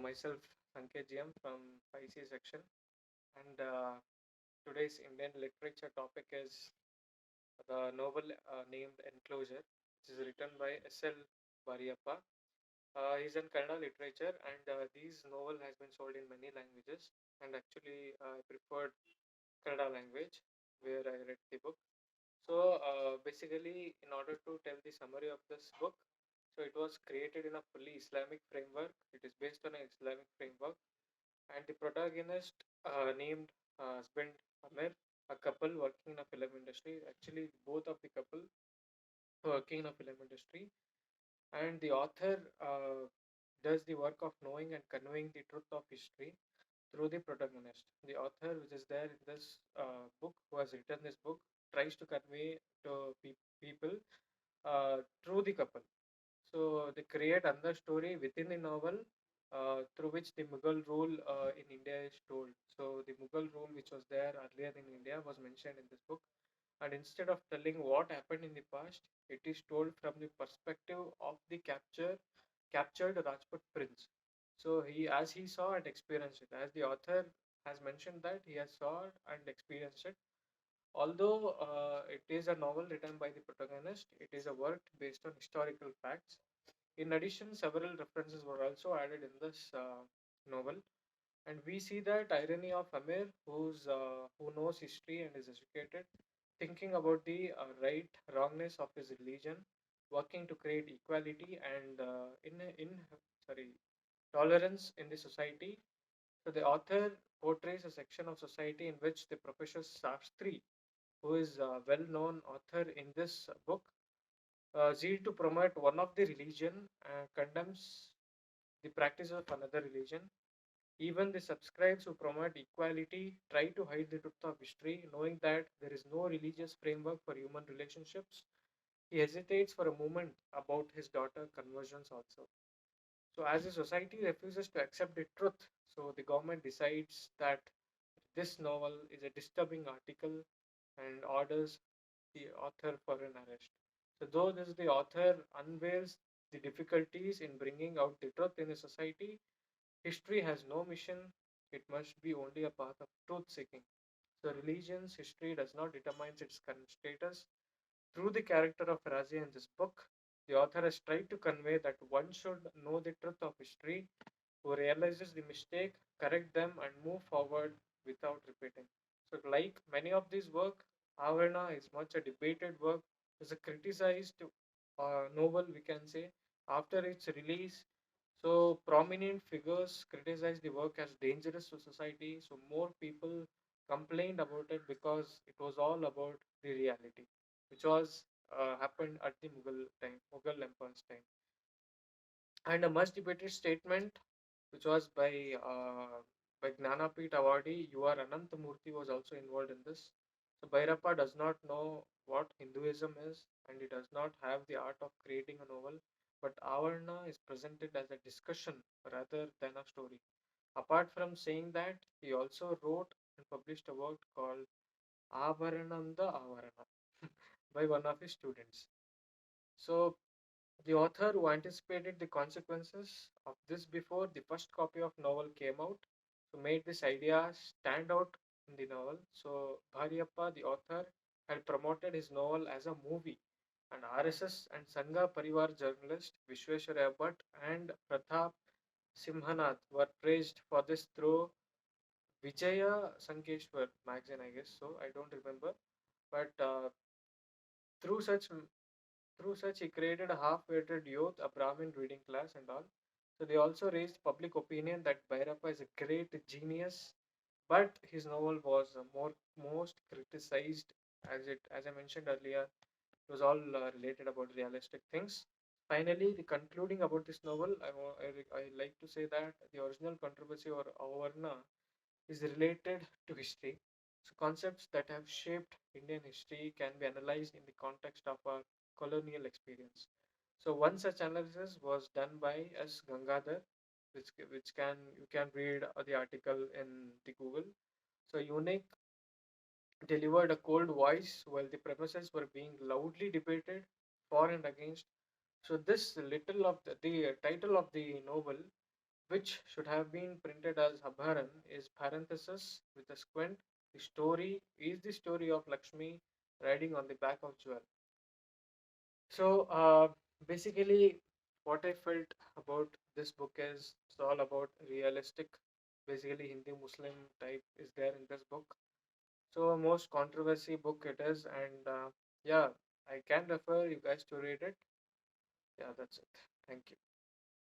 myself, Sanketh GM from 5C section, and today's Indian literature topic is the novel named Enclosure, which is written by SL Bhairappa. He's in Kannada literature, and this novel has been sold in many languages. And actually, I preferred Kannada language where I read the book. So, basically, in order to tell the summary of this book, so it was created in a fully Islamic framework. It is based on an Islamic framework, and the protagonist named husband Amir, a couple working in a film industry. Actually, both of the couple working in a film industry, and the author does the work of knowing and conveying the truth of history through the protagonist. The author, which is there in this book, who has written this book, tries to convey to people through the couple. So they create another story within the novel through which the Mughal rule in India is told. So the Mughal rule, which was there earlier in India, was mentioned in this book. And instead of telling what happened in the past, it is told from the perspective of the captured Rajput prince. So as he saw and experienced it, as the author has mentioned that he has saw and experienced it. Although it is a novel written by the protagonist, it is a work based on historical facts. In addition, several references were also added in this novel, and we see that irony of Amir, who knows history and is educated, thinking about the right wrongness of his religion, working to create equality and in sorry tolerance in the society. So the author portrays a section of society in which the Professor Shastri, who is a well-known author in this book, zeal to promote one of the religion condemns the practice of another religion. Even the subscribes who promote equality try to hide the truth of history, knowing that there is no religious framework for human relationships. He hesitates for a moment about his daughter conversions also. So, as the society refuses to accept the truth, so the government decides that this novel is a disturbing article and orders the author for an arrest. So, though this the author unveils the difficulties in bringing out the truth in a society, history has no mission, it must be only a path of truth seeking. So, religion's history does not determine its current status. Through the character of Razi in this book, the author has tried to convey that one should know the truth of history, who realizes the mistake, correct them, and move forward without repeating. So, like many of these work, Avarana is much a debated work. It's a criticized novel, we can say, after its release. So, prominent figures criticized the work as dangerous to society. So, more people complained about it because it was all about the reality, which was happened at the Mughal Empire's time. And a much debated statement, which was by Gnanapith awardee U.R. Ananthamurthy, was also involved in this. So Bhairappa does not know what Hinduism is, and he does not have the art of creating a novel, but Avarna is presented as a discussion rather than a story. Apart from saying that, he also wrote and published a work called Avarananda Avarana by one of his students. So the author, who anticipated the consequences of this before the first copy of novel came out, so made this idea stand out in the novel. So Bharyappa, the author, had promoted his novel as a movie, and RSS and Sangha Parivar journalist Vishweswaraya Bhatt and Pratap Simhanath were praised for this through Vijaya Sankeshwar magazine, I guess. So I don't remember, but through such through such, he created a half-witted youth, a Brahmin reading class, and all. So they also raised public opinion that Bhairappa is a great genius, but his novel was most criticized, as I mentioned earlier, it was all related about realistic things. Finally, the concluding about this novel, I like to say that the original controversy or Avarna is related to history. So concepts that have shaped Indian history can be analyzed in the context of our colonial experience. So one such analysis was done by S. Gangadhar, which can you can read the article in the Google. So Unique delivered a cold voice while the premises were being loudly debated for and against. So this little of the title of the novel which should have been printed as Abharan, is parenthesis with a squint. The story is the story of Lakshmi riding on the back of Jewel. So basically, what I felt about this book is it's all about realistic, basically Hindu Muslim type is there in this book. So most controversy book it is, and yeah, I can refer you guys to read it. Yeah, that's it. Thank you.